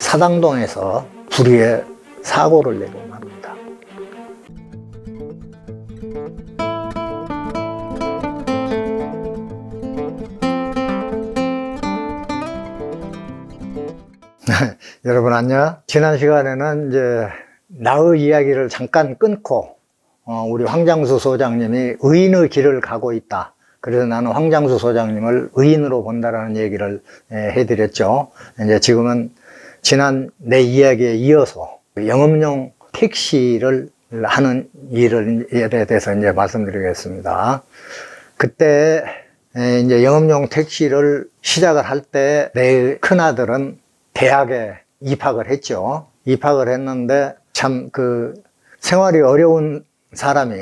사당동에서 불의의 사고를 내고 맙니다. 여러분 안녕. 지난 시간에는 이제 나의 이야기를 잠깐 끊고 우리 황장수 소장님이 의인의 길을 가고 있다. 그래서 나는 황장수 소장님을 의인으로 본다라는 얘기를 해드렸죠. 이제 지금은 지난 내 이야기에 이어서 영업용 택시를 하는 일에 대해서 이제 말씀드리겠습니다. 그때 이제 영업용 택시를 시작을 할 때 내 큰아들은 대학에 입학을 했죠. 입학을 했는데 참 생활이 어려운 사람이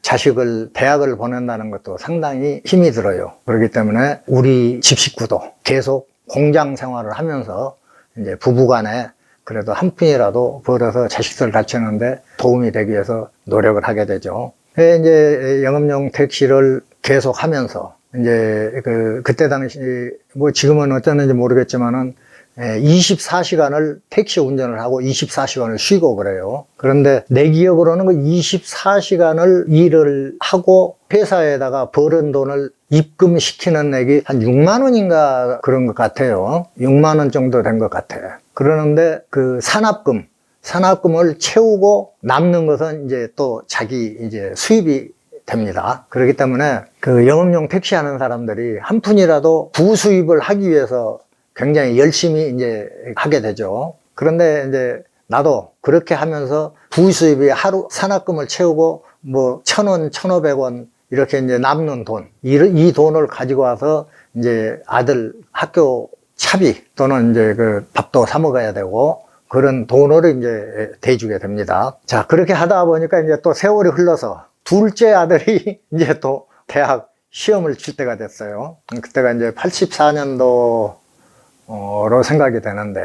자식을 대학을 보낸다는 것도 상당히 힘이 들어요. 그렇기 때문에 우리 집 식구도 계속 공장 생활을 하면서 이제 부부간에 그래도 한 푼이라도 벌어서 자식들 가르치는데 도움이 되기 위해서 노력을 하게 되죠. 이제 영업용 택시를 계속 하면서 이제 그때 당시 뭐 지금은 어땠는지 모르겠지만은 24시간을 택시 운전을 하고 24시간을 쉬고 그래요. 그런데 내 기억으로는 그 24시간을 일을 하고 회사에다가 벌은 돈을 입금시키는 액이 한 6만 원인가 그런 것 같아요. 6만 원 정도 된 것 같아요. 그러는데 그 산업금을 채우고 남는 것은 이제 또 자기 이제 수입이 됩니다. 그렇기 때문에 그 영업용 택시 하는 사람들이 한 푼이라도 부수입을 하기 위해서 굉장히 열심히 이제 하게 되죠. 그런데 이제 나도 그렇게 하면서 부수입이 하루 산업금을 채우고 뭐 1,000원, 1,500원 이렇게 이제 남는 돈, 이 돈을 가지고 와서 이제 아들 학교 차비 또는 이제 그 밥도 사 먹어야 되고 그런 돈을 이제 대주게 됩니다. 자, 그렇게 하다 보니까 이제 또 세월이 흘러서 둘째 아들이 이제 또 대학 시험을 칠 때가 됐어요. 그때가 이제 84년도 로 생각이 되는데,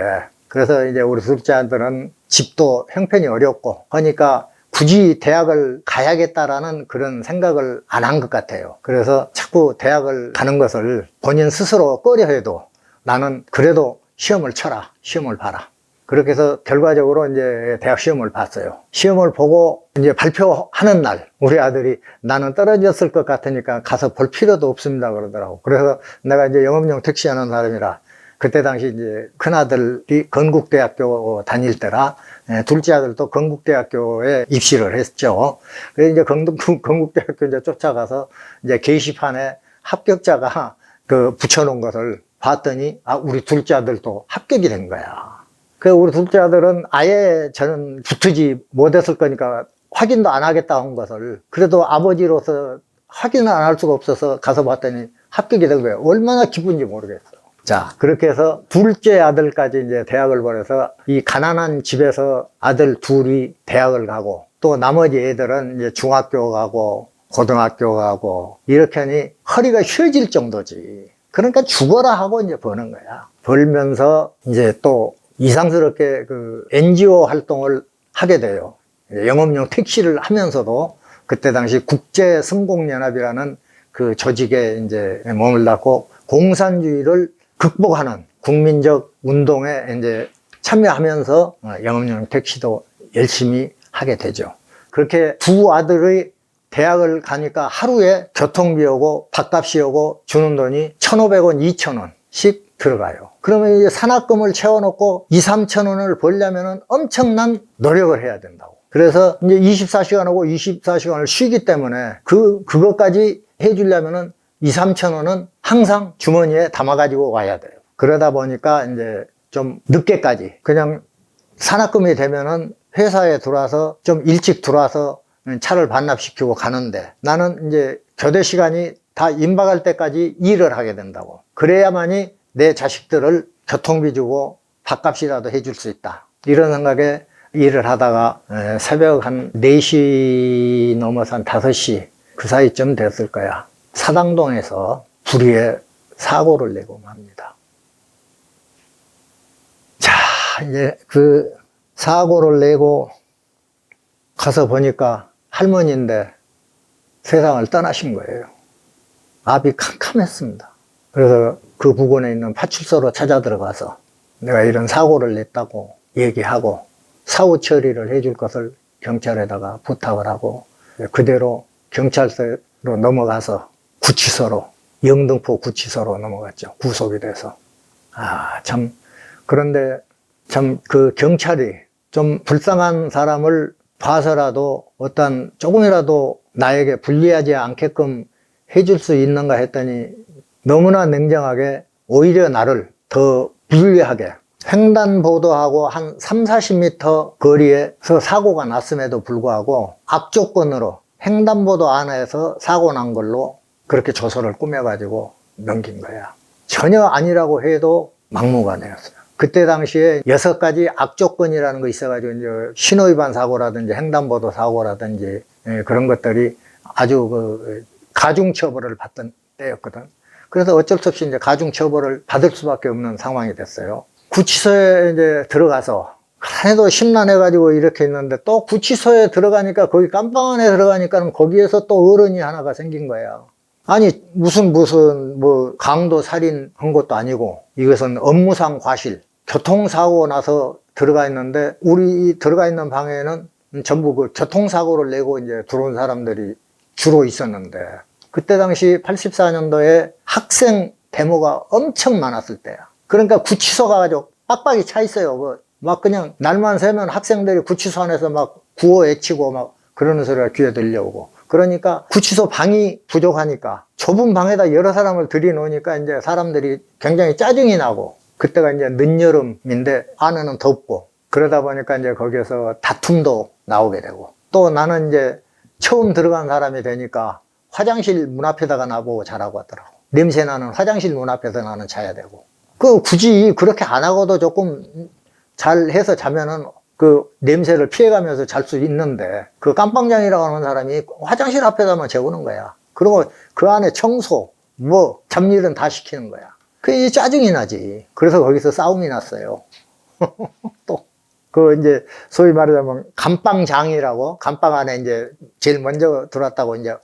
그래서 이제 우리 둘째 아들은 집도 형편이 어렵고 하니까 굳이 대학을 가야겠다라는 그런 생각을 안 한 것 같아요. 그래서 자꾸 대학을 가는 것을 본인 스스로 꺼려 해도 나는 그래도 시험을 쳐라, 시험을 봐라. 그렇게 해서 결과적으로 이제 대학 시험을 봤어요. 시험을 보고 이제 발표하는 날 우리 아들이 나는 떨어졌을 것 같으니까 가서 볼 필요도 없습니다 그러더라고. 그래서 내가 이제 영업용 택시 하는 사람이라 그때 당시 이제 큰아들이 건국대학교 다닐 때라 둘째 아들도 건국대학교에 입시를 했죠. 그래서 이제 건국대학교 이제 쫓아가서 이제 게시판에 합격자가 붙여놓은 것을 봤더니 우리 둘째 아들도 합격이 된 거야. 그래서 우리 둘째 아들은 아예 저는 붙지 못했을 거니까 확인도 안 하겠다 한 것을 그래도 아버지로서 확인을 안 할 수가 없어서 가서 봤더니 합격이 된 거예요. 얼마나 기쁜지 모르겠어요. 자, 그렇게 해서 둘째 아들까지 이제 대학을 보내서 이 가난한 집에서 아들 둘이 대학을 가고 또 나머지 애들은 이제 중학교 가고 고등학교 가고 이렇게 하니 허리가 휘어질 정도지. 그러니까 죽어라 하고 이제 버는 거야. 벌면서 이제 또 이상스럽게 NGO 활동을 하게 돼요. 영업용 택시를 하면서도 그때 당시 국제성공연합이라는 그 조직에 이제 머물렀고 공산주의를 극복하는 국민적 운동에 이제 참여하면서 영업용 택시도 열심히 하게 되죠. 그렇게 두 아들의 대학을 가니까 하루에 교통비하고 밥값이하고 주는 돈이 1,500원, 2,000원씩 들어가요. 그러면 이제 산학금을 채워놓고 2, 3천 원을 벌려면 엄청난 노력을 해야 된다고. 그래서 이제 24시간하고 24시간을 쉬기 때문에 그것까지 해주려면은 2, 3천 원은 항상 주머니에 담아가지고 와야 돼요. 그러다 보니까 이제 좀 늦게까지 그냥 산학금이 되면은 회사에 들어와서 좀 일찍 들어와서 차를 반납시키고 가는데 나는 이제 교대 시간이 다 임박할 때까지 일을 하게 된다고. 그래야만이 내 자식들을 교통비 주고 밥값이라도 해줄 수 있다. 이런 생각에 일을 하다가 새벽 한 4시 넘어서 한 5시 그 사이쯤 됐을 거야. 사당동에서 불의의 사고를 내고 맙니다. 자, 이제 사고를 내고 가서 보니까 할머니인데 세상을 떠나신 거예요. 앞이 캄캄했습니다. 그래서 그 부근에 있는 파출소로 찾아 들어가서 내가 이런 사고를 냈다고 얘기하고 사후 처리를 해줄 것을 경찰에다가 부탁을 하고 그대로 경찰서로 넘어가서 구치소로, 영등포 구치소로 넘어갔죠. 구속이 돼서. 참, 그런데 참 그 경찰이 좀 불쌍한 사람을 봐서라도 어떤 조금이라도 나에게 불리하지 않게끔 해줄 수 있는가 했더니 너무나 냉정하게 오히려 나를 더 불리하게 횡단보도하고 한 30-40m 거리에서 사고가 났음에도 불구하고 악조건으로 횡단보도 안에서 사고 난 걸로 그렇게 조서를 꾸며가지고 넘긴 거야. 전혀 아니라고 해도 막무가내였어요. 그때 당시에 6가지 악조건이라는 거 있어가지고 이제 신호위반 사고라든지 횡단보도 사고라든지 그런 것들이 아주 가중처벌을 받던 때였거든. 그래서 어쩔 수 없이 이제 가중처벌을 받을 수밖에 없는 상황이 됐어요. 구치소에 이제 들어가서 하나도 심란해가지고 이렇게 있는데 또 구치소에 들어가니까 거기 깜방 안에 들어가니까 거기에서 또 어른이 하나가 생긴 거야. 아니 무슨 뭐 강도 살인한 것도 아니고 이것은 업무상 과실, 교통사고 나서 들어가 있는데 우리 들어가 있는 방에는 전부 그 교통사고를 내고 이제 들어온 사람들이 주로 있었는데 그때 당시 84년도에 학생 데모가 엄청 많았을 때야. 그러니까 구치소 가가지고 빡빡이 차 있어요. 막 그냥 날만 새면 학생들이 구치소 안에서 막 구호 외치고 막 그러는 소리가 귀에 들려오고. 그러니까 구치소 방이 부족하니까 좁은 방에다 여러 사람을 들이놓으니까 이제 사람들이 굉장히 짜증이 나고 그때가 이제 늦여름인데 안에는 덥고 그러다 보니까 이제 거기에서 다툼도 나오게 되고 또 나는 이제 처음 들어간 사람이 되니까 화장실 문 앞에다가 나보고 자라고 하더라고. 냄새나는 화장실 문 앞에서 나는 자야 되고 굳이 그렇게 안 하고도 조금 잘 해서 자면은 그 냄새를 피해가면서 잘 수 있는데 그 깜빵장이라고 하는 사람이 화장실 앞에다만 재우는 거야. 그리고 그 안에 청소 뭐 잡일은 다 시키는 거야. 그게 짜증이 나지. 그래서 거기서 싸움이 났어요. 또 이제 소위 말하자면 감방장이라고 감방 안에 이제 제일 먼저 들어왔다고 이제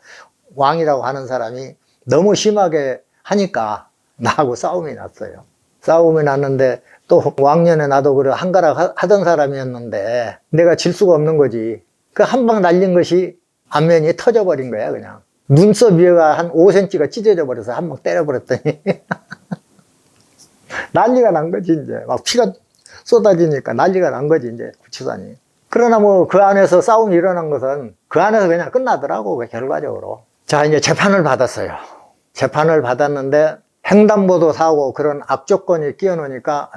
왕이라고 하는 사람이 너무 심하게 하니까 나하고 싸움이 났어요. 싸움이 났는데 또 왕년에 나도 그래 한가락 하던 사람이었는데 내가 질 수가 없는 거지. 그 한 방 날린 것이 안면이 터져버린 거야. 그냥 눈썹 위에가 한 5cm가 찢어져 버려서 한 방 때려버렸더니 난리가 난 거지. 이제 막 피가 쏟아지니까 난리가 난 거지. 이제 구치소니. 그러나 뭐 그 안에서 싸움이 일어난 것은 그 안에서 그냥 끝나더라고. 결과적으로. 자, 이제 재판을 받았어요. 재판을 받았는데 횡단보도 사고 그런 악조건이 끼어놓으니까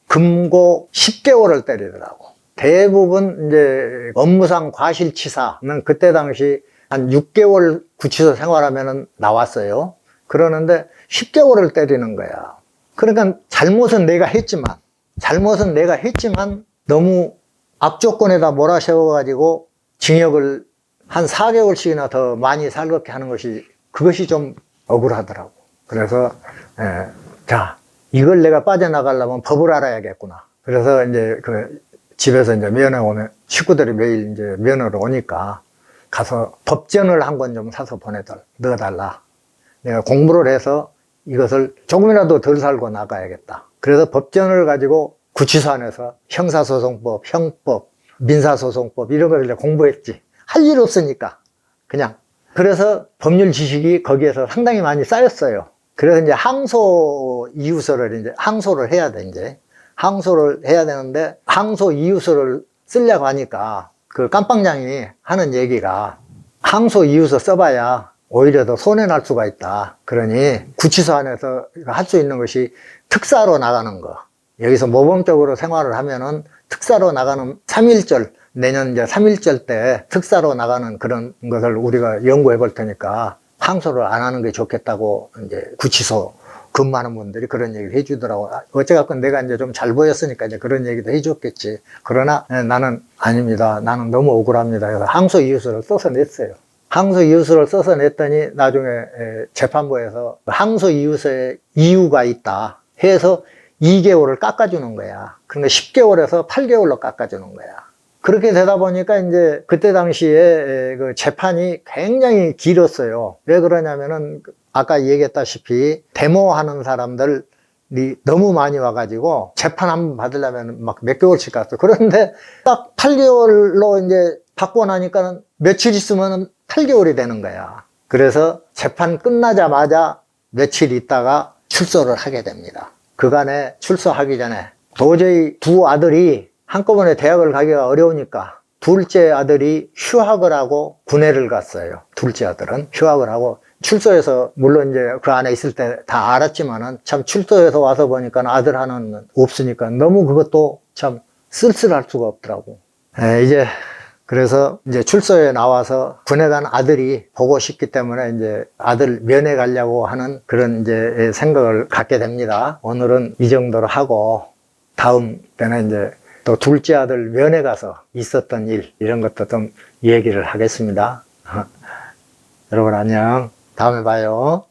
금고 10개월을 때리더라고. 대부분 이제 업무상 과실치사는 그때 당시 한 6개월 구치소 생활하면 나왔어요. 그러는데 10개월을 때리는 거야. 그러니까 잘못은 내가 했지만 너무 악조건에다 몰아세워가지고 징역을 한 4개월씩이나 더 많이 살게 하는 그것이 좀 억울하더라고. 그래서 자, 이걸 내가 빠져나가려면 법을 알아야겠구나. 그래서 이제 집에서 이제 면회 오면 식구들이 매일 이제 면회로 오니까 가서 법전을 한 권 좀 사서 넣어달라. 내가 공부를 해서 이것을 조금이라도 덜 살고 나가야겠다. 그래서 법전을 가지고 구치소 안에서 형사소송법, 형법, 민사소송법 이런 걸 이제 공부했지. 할 일 없으니까 그냥. 그래서 법률 지식이 거기에서 상당히 많이 쌓였어요. 그래서 이제 항소 항소를 해야 돼, 이제. 항소를 해야 되는데, 항소 이유서를 쓰려고 하니까, 그 깜빵장이 하는 얘기가, 항소 이유서 써봐야 오히려 더 손해날 수가 있다. 그러니, 구치소 안에서 할 수 있는 것이 특사로 나가는 거. 여기서 모범적으로 생활을 하면은 특사로 나가는 3.1절, 내년 이제 3.1절 때 특사로 나가는 그런 것을 우리가 연구해 볼 테니까 항소를 안 하는 게 좋겠다고 이제 구치소 근무하는 분들이 그런 얘기를 해주더라고. 어째갖고 내가 이제 좀 잘 보였으니까 이제 그런 얘기도 해줬겠지. 그러나 나는 아닙니다. 나는 너무 억울합니다. 그래서 항소 이유서를 써서 냈어요. 항소 이유서를 써서 냈더니 나중에 재판부에서 항소 이유서에 이유가 있다 해서 2개월을 깎아주는 거야. 그러니까 10개월에서 8개월로 깎아주는 거야. 그렇게 되다 보니까 이제 그때 당시에 그 재판이 굉장히 길었어요. 왜 그러냐면은 아까 얘기했다시피 데모하는 사람들 너무 많이 와가지고 재판 한번 받으려면 막 몇 개월씩 갔어. 그런데 딱 8개월로 이제 받고 나니까 며칠 있으면 8개월이 되는 거야. 그래서 재판 끝나자마자 며칠 있다가 출소를 하게 됩니다. 그간에 출소하기 전에 도저히 두 아들이 한꺼번에 대학을 가기가 어려우니까 둘째 아들이 휴학을 하고 군회를 갔어요. 둘째 아들은 휴학을 하고 출소해서, 물론 이제 그 안에 있을 때 다 알았지만은 참 출소해서 와서 보니까 아들 하나는 없으니까 너무 그것도 참 쓸쓸할 수가 없더라고. 이제 그래서 이제 출소에 나와서 군에 간 아들이 보고 싶기 때문에 이제 아들 면회 가려고 하는 그런 이제 생각을 갖게 됩니다. 오늘은 이 정도로 하고 다음 때는 이제 또 둘째 아들 면회 가서 있었던 일, 이런 것도 좀 얘기를 하겠습니다. 여러분 안녕. 다음에 봐요.